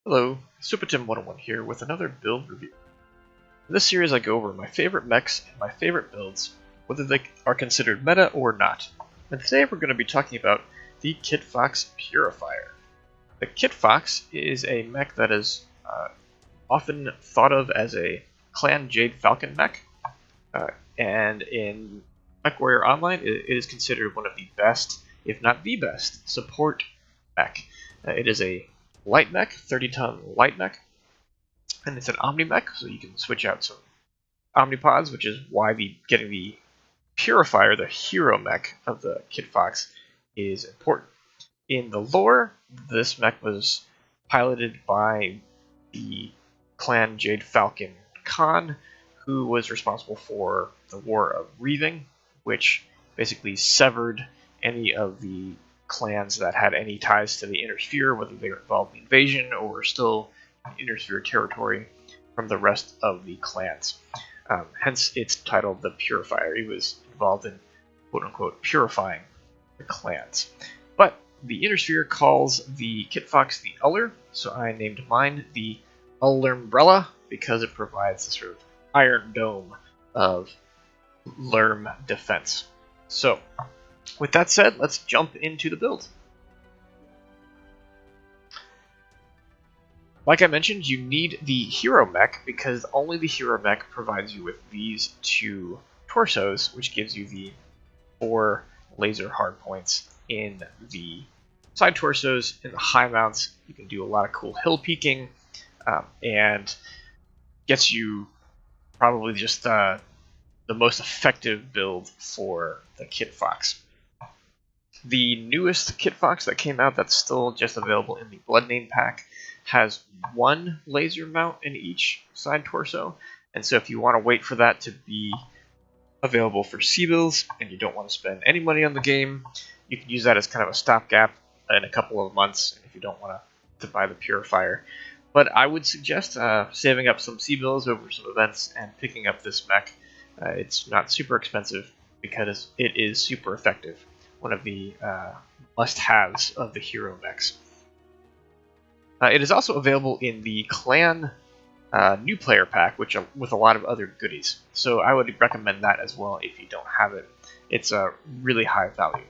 Hello, SuperTim101 here with another build review. In this series I go over my favorite mechs and my favorite builds, whether they are considered meta or not. And today we're going to be talking about the Kitfox Purifier. The Kitfox is a mech that is often thought of as a Clan Jade Falcon mech, and in Mechwarrior Online it is considered one of the best, if not the best, support mech. It is a light mech, 30-ton light mech, and it's an omni mech, so you can switch out some omnipods, which is why getting the Purifier, the hero mech of the Kitfox, is important. In the lore, this mech was piloted by the Clan Jade Falcon Khan, who was responsible for the War of Reaving, which basically severed any of the clans that had any ties to the Inner Sphere, whether they were involved in the invasion or were still in Inner Sphere territory, from the rest of the clans. Hence, it's titled the Purifier. He was involved in, quote-unquote, purifying the clans. But the Inner Sphere calls the Kitfox the Uller, so I named mine the Ullermbrella because it provides a sort of iron dome of Lerm defense. So, with that said, let's jump into the build. Like I mentioned, you need the hero mech because only the hero mech provides you with these two torsos, which gives you the 4 laser hardpoints in the side torsos. In the high mounts, you can do a lot of cool hill peeking, and gets you probably just the most effective build for the Kitfox. The newest Kitfox that came out that's still just available in the Blood Name pack has 1 laser mount in each side torso, and so if you want to wait for that to be available for C-Bills and you don't want to spend any money on the game, you can use that as kind of a stopgap in a couple of months if you don't want to buy the Purifier. But I would suggest saving up some C-Bills over some events and picking up this mech. It's not super expensive because it is super effective. One of the must-haves of the hero mechs. It is also available in the Clan New Player Pack, which with a lot of other goodies. So I would recommend that as well if you don't have it. It's a really high value.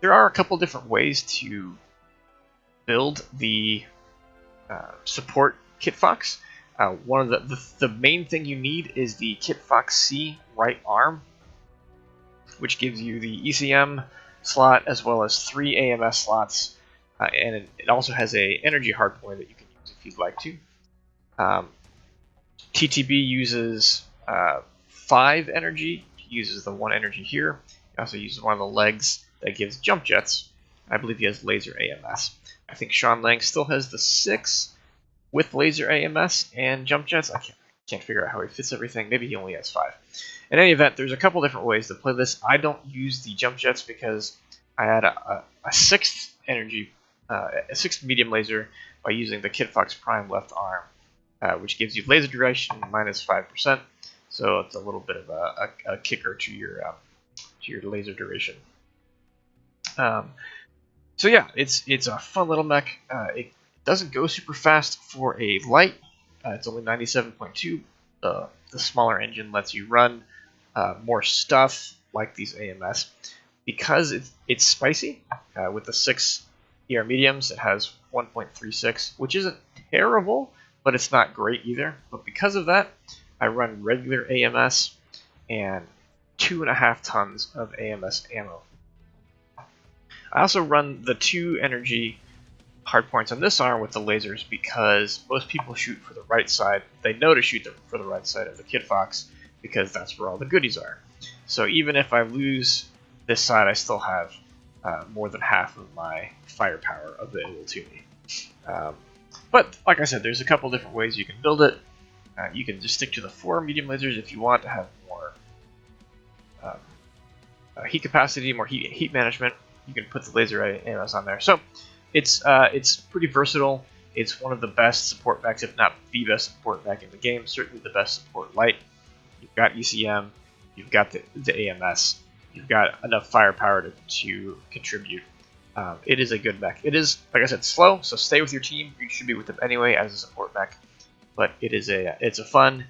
There are a couple different ways to build the support Kitfox. One of the main thing you need is the Kitfox C right arm, which gives you the ECM slot as well as 3 AMS slots, and it also has a energy hardpoint that you can use if you'd like to. TTB uses 5 energy, uses the 1 energy here. He also uses one of the legs that gives jump jets. I believe he has laser AMS. I think Sean Lang still has the 6 with laser AMS and jump jets. I can't figure out how he fits everything. Maybe he only has 5. In any event, there's a couple different ways to play this. I don't use the jump jets because I had a 6th energy, a 6th medium laser by using the Kitfox Prime left arm, which gives you laser duration minus 5%. So it's a little bit of a kicker to your laser duration. So yeah, it's a fun little mech. It doesn't go super fast for a light. It's only 97.2. The smaller engine lets you run more stuff like these AMS. Because it's spicy, with the 6 ER mediums, it has 1.36, which isn't terrible, but it's not great either. But because of that, I run regular AMS and 2.5 tons of AMS ammo. I also run the 2 energy hardpoints on this arm with the lasers because most people shoot for the right side. They know to shoot for the right side of the Kitfox because that's where all the goodies are. So even if I lose this side, I still have more than half of my firepower available to me. But like I said, there's a couple different ways you can build it. You can just stick to the 4 medium lasers if you want to have more heat capacity, more heat management. You can put the laser AMS on there. So it's pretty versatile. It's one of the best support mechs, if not the best support mech in the game. Certainly the best support light. You've got ECM. You've got the AMS. You've got enough firepower to contribute. It is a good mech. It is, like I said, slow, so stay with your team. You should be with them anyway as a support mech. But it's a fun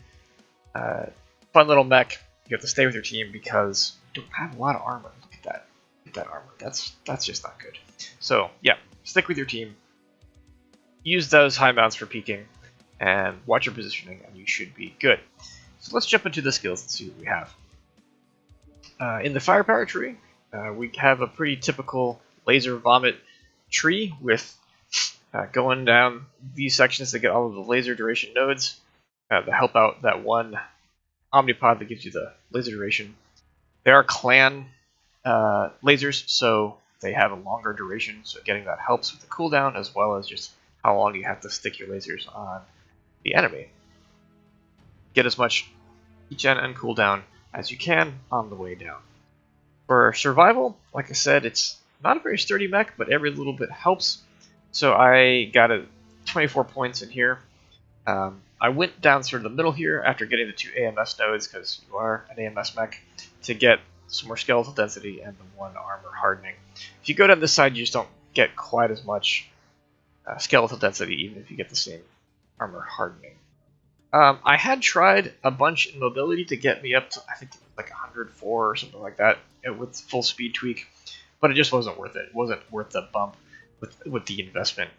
little mech. You have to stay with your team because you don't have a lot of armor. Look at that. Look at that armor. That's just not good. So yeah, stick with your team. Use those high mounts for peeking, and watch your positioning, and you should be good. So let's jump into the skills and see what we have. In the firepower tree, we have a pretty typical laser vomit tree with going down these sections to get all of the laser duration nodes to help out that one omnipod that gives you the laser duration. There are clan lasers, so they have a longer duration, so getting that helps with the cooldown as well as just how long you have to stick your lasers on the enemy. Get as much regen and cooldown as you can on the way down. For survival, like I said, it's not a very sturdy mech, but every little bit helps. So I got a 24 points in here. I went down sort of the middle here after getting the 2 AMS nodes, because you are an AMS mech, to get some more skeletal density and the 1 armor hardening. If you go down this side, you just don't get quite as much skeletal density, even if you get the same armor hardening. I had tried a bunch in mobility to get me up to, I think it was like 104 or something like that, with full speed tweak, but it just wasn't worth it. It wasn't worth the bump with the investment.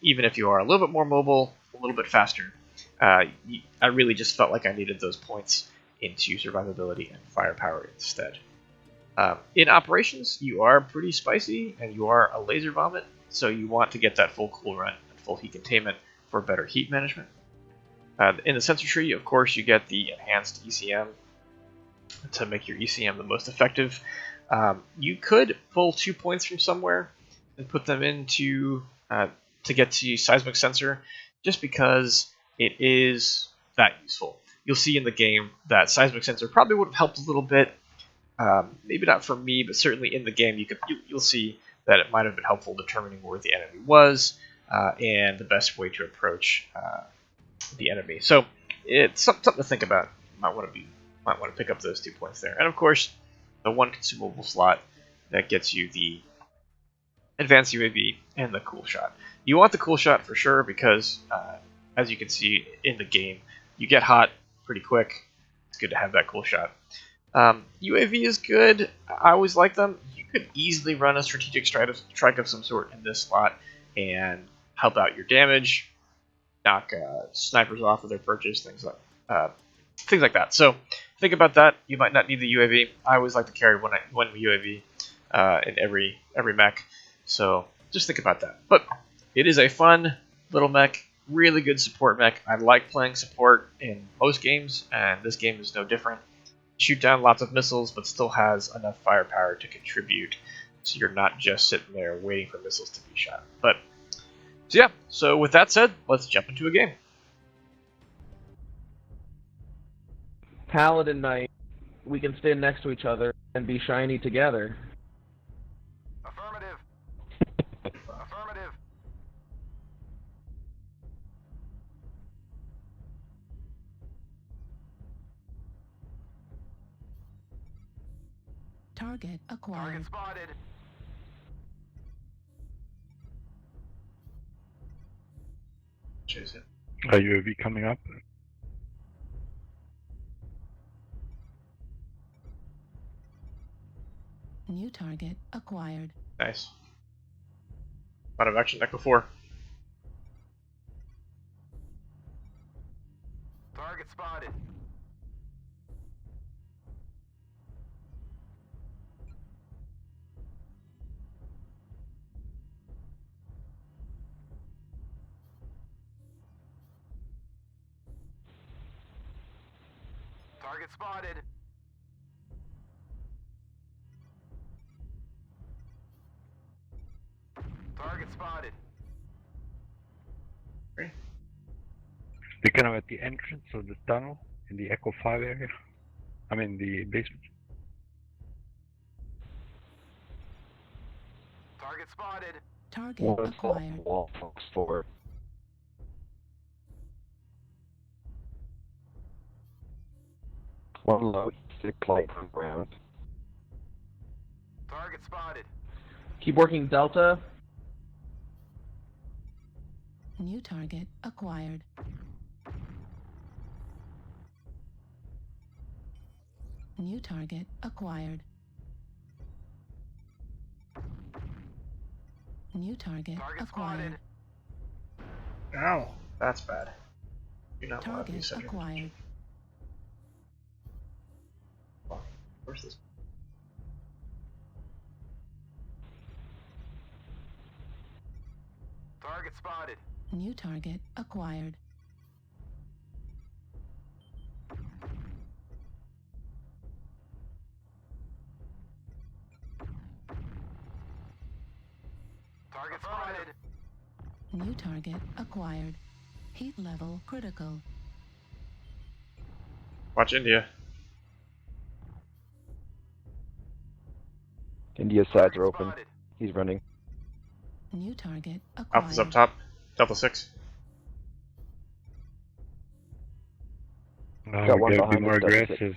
Even if you are a little bit more mobile, a little bit faster, I really just felt like I needed those points into survivability and firepower instead. In operations, you are pretty spicy, and you are a laser vomit, so you want to get that full cool run and full heat containment for better heat management. In the sensor tree, of course, you get the enhanced ECM to make your ECM the most effective. You could pull 2 points from somewhere and put them into to get to seismic sensor, just because it is that useful. You'll see in the game that seismic sensor probably would have helped a little bit. Maybe not for me, but certainly in the game you'll see that it might have been helpful determining where the enemy was and the best way to approach the enemy. So it's something to think about. Might want to pick up those 2 points there, and of course the 1 consumable slot that gets you the advanced UAV and the cool shot. You want the cool shot for sure because, as you can see in the game, you get hot pretty quick. It's good to have that cool shot. UAV is good. I always like them. You could easily run a strategic strike of some sort in this slot and help out your damage, knock snipers off of their purchase, things like that. So think about that. You might not need the UAV. I always like to carry one UAV in every mech. So just think about that. But it is a fun little mech, really good support mech. I like playing support in most games, and this game is no different. Shoot down lots of missiles, but still has enough firepower to contribute, so you're not just sitting there waiting for missiles to be shot. So with that said, let's jump into a game. Paladin Knight, we can stand next to each other and be shiny together. Affirmative. Affirmative. Target acquired. Target spotted. Chase it. A UAV coming up. New target acquired. Nice. Out of action Echo 4. Target spotted. Target spotted. Target spotted. We're kind of at the entrance of the tunnel in the Echo 5 area. I mean the basement. Target spotted. Target acquired. Wall Fox 4. One low, 6 light on ground. Target spotted. Keep working Delta. New target acquired. New target acquired. New target Target acquired. spotted. Ow, that's bad. Do not want to be Target centered. acquired. Where's this? Target spotted. New target acquired. Target spotted. New target acquired. Heat level critical. Watch India. India's sides Target are open. spotted. He's running. New target acquired. Alpha's up top. Delta 6. Now Got we one gotta be behind more us, Delta 6. aggressive.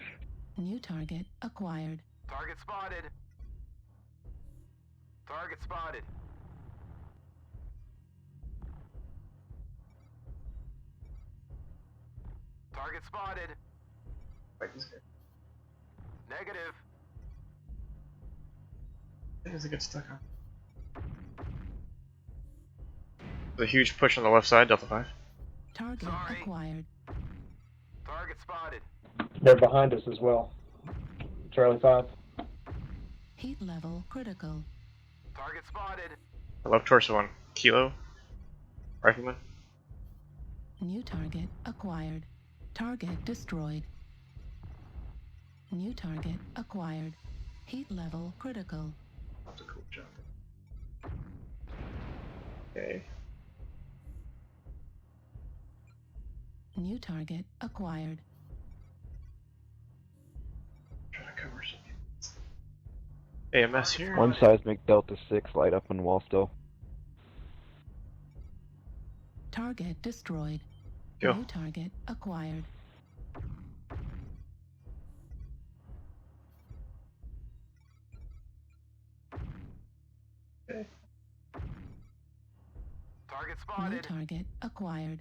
New target acquired. Target spotted. Target spotted. Target spotted. Wait, this guy. Negative. Why does it get stuck on? There's a huge push on the left side, Delta 5. Target Sorry. acquired. Target spotted. They're behind us as well. Charlie 5. Heat level critical. Target spotted. I love torso 1. Kilo. Rifleman. New target acquired. Target destroyed. New target acquired. Heat level critical. That's a cool job. Okay. New target acquired. Trying to cover something. AMS here. One seismic Delta 6 light up on wall still. Target destroyed. Go. New target acquired. Okay. Target New spotted. target acquired.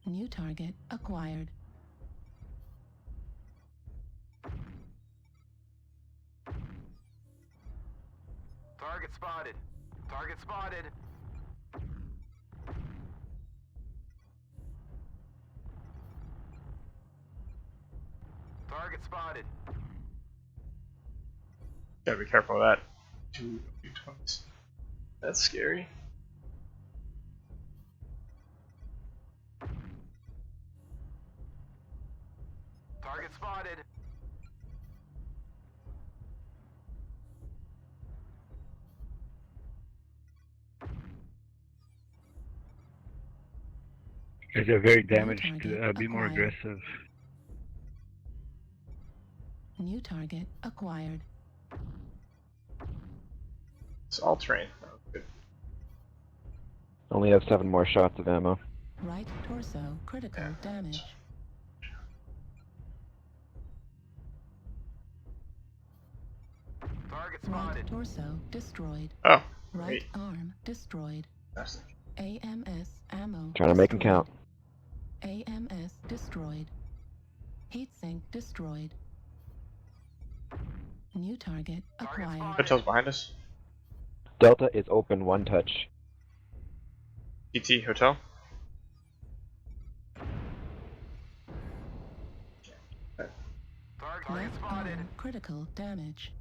New target acquired. Target spotted. Target spotted. Target spotted. Gotta be careful of that. 220s. That's scary. Target spotted. Guys are very New damaged. target Be more acquired. aggressive. New target acquired. It's all terrain. Oh, good. Only have 7 more shots of ammo. Right torso critical Yeah. damage. Target Right spotted. torso destroyed. Oh, Right wait. arm destroyed. That's the AMS ammo Trying to make 'em count. AMS destroyed. Heatsink destroyed. New target Target acquired. spotted. hotel's behind us. Delta is open 1 touch. ET hotel. Target Left spotted. arm critical damage.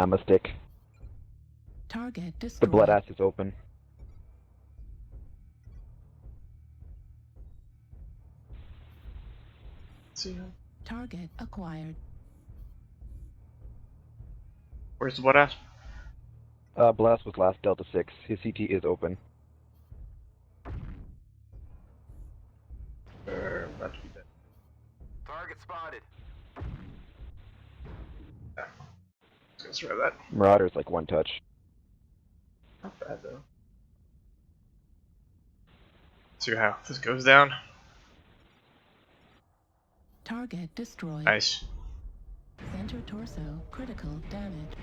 Mistake. Target The destroyed. blood ass is open. See him. Target acquired. Where's the blood ass? Blast was last Delta 6. His CT is open. About to be dead. Target spotted. Let's try that. Marauder's like 1 touch. Not bad though. see how this goes down. Target destroyed. Nice. Center torso critical damage.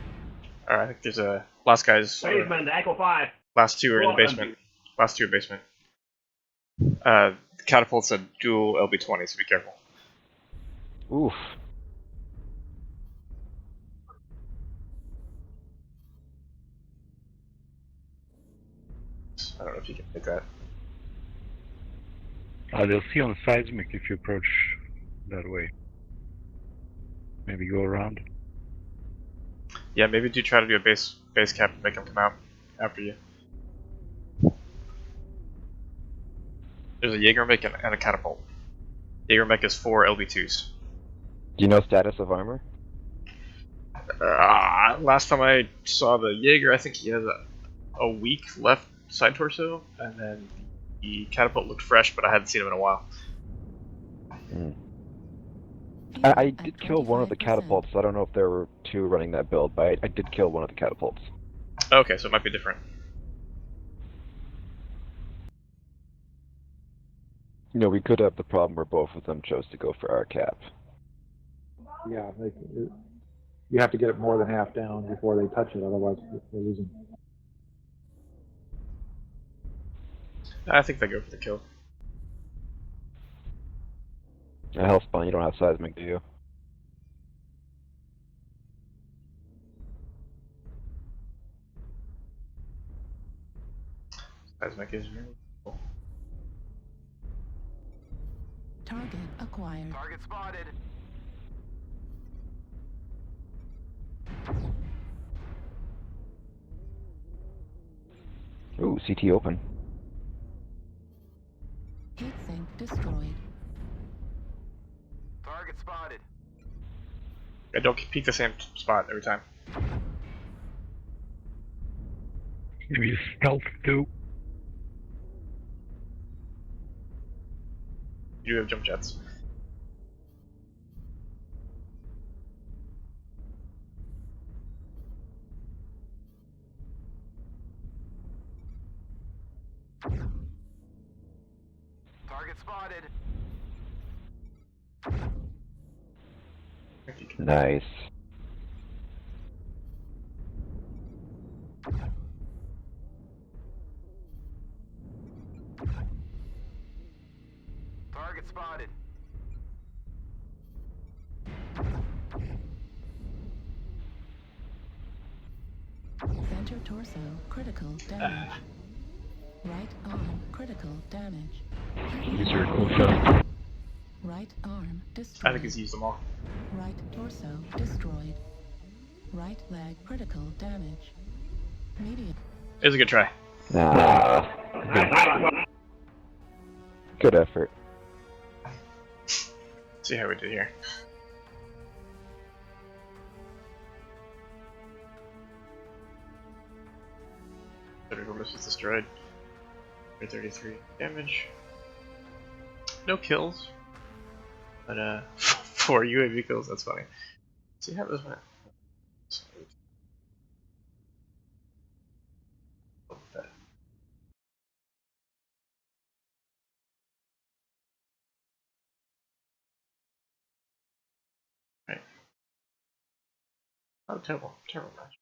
Alright, I think there's a last guys. Basement, Echo 5. Last two are in the basement. Last two are basement. The catapult's a dual LB-20, so be careful. Oof. I don't know if you can hit that. They'll see on seismic if you approach that way. Maybe go around. Yeah, maybe do try to do a base cap and make them come out after you. There's a Jaeger mech and a catapult. Jaeger mech is 4 LB2s. Do you know status of armor? Last time I saw the Jaeger, I think he has a week left side torso, and then the catapult looked fresh, but I hadn't seen him in a while. I did kill one of the catapults, so I don't know if there were two running that build, but I did kill one of the catapults. Okay, so it might be different. You know, we could have the problem where both of them chose to go for our cap. Yeah, you have to get it more than half down before they touch it, otherwise they're losing. I think they go for the kill. Hellspawn, you don't have seismic, do you? Seismic is really cool. Target acquired. Target spotted. Ooh, CT open. Heatsink destroyed. Target spotted. Yeah, don't peek the same spot every time. Maybe stealth too. You do have jump jets. Target spotted. I think you can. Nice. Target spotted. Center torso critical damage. Right arm critical damage. These are cool shots. Right arm destroyed. I think he's used them all. Right torso destroyed. Right leg critical damage. Medium. It was a good try. Good effort. See how we did here. This was destroyed. 33 damage. No kills. But 4 UAV kills, that's funny. See how this went. Right. Oh, terrible match.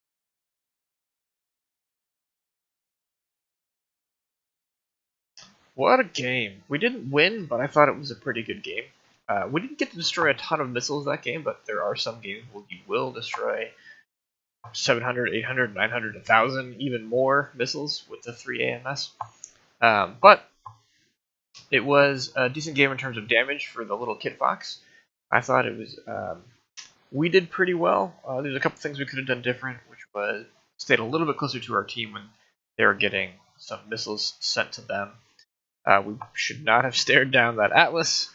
What a game. We didn't win, but I thought it was a pretty good game. We didn't get to destroy a ton of missiles that game, but there are some games where you will destroy 700, 800, 900, 1,000, even more missiles with the 3 AMS. But it was a decent game in terms of damage for the little Kit Fox. I thought it was... we did pretty well. There's a couple things we could have done different, which was stayed a little bit closer to our team when they were getting some missiles sent to them. We should not have stared down that Atlas.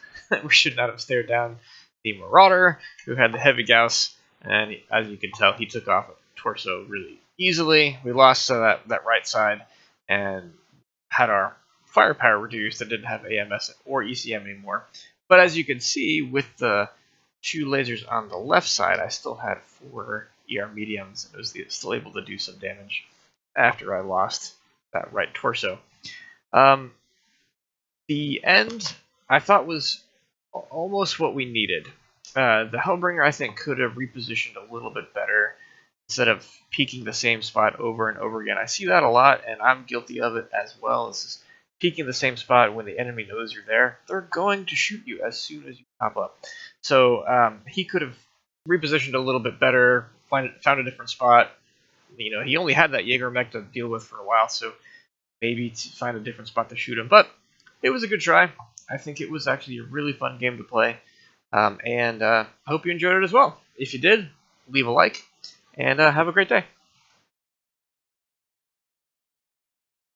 We should not have stared down the Marauder, who had the heavy Gauss, and as you can tell, he took off a torso really easily. We lost that right side and had our firepower reduced and didn't have AMS or ECM anymore. But as you can see, with the 2 lasers on the left side, I still had 4 ER mediums, and was still able to do some damage after I lost that right torso. The end, I thought, was almost what we needed. The Hellbringer, I think, could have repositioned a little bit better instead of peeking the same spot over and over again. I see that a lot, and I'm guilty of it as well. It's just peeking the same spot when the enemy knows you're there. They're going to shoot you as soon as you pop up. So he could have repositioned a little bit better, found a different spot. You know, he only had that Jaeger mech to deal with for a while, so maybe to find a different spot to shoot him. But it was a good try. I think it was actually a really fun game to play, and I hope you enjoyed it as well. If you did, leave a like, and have a great day.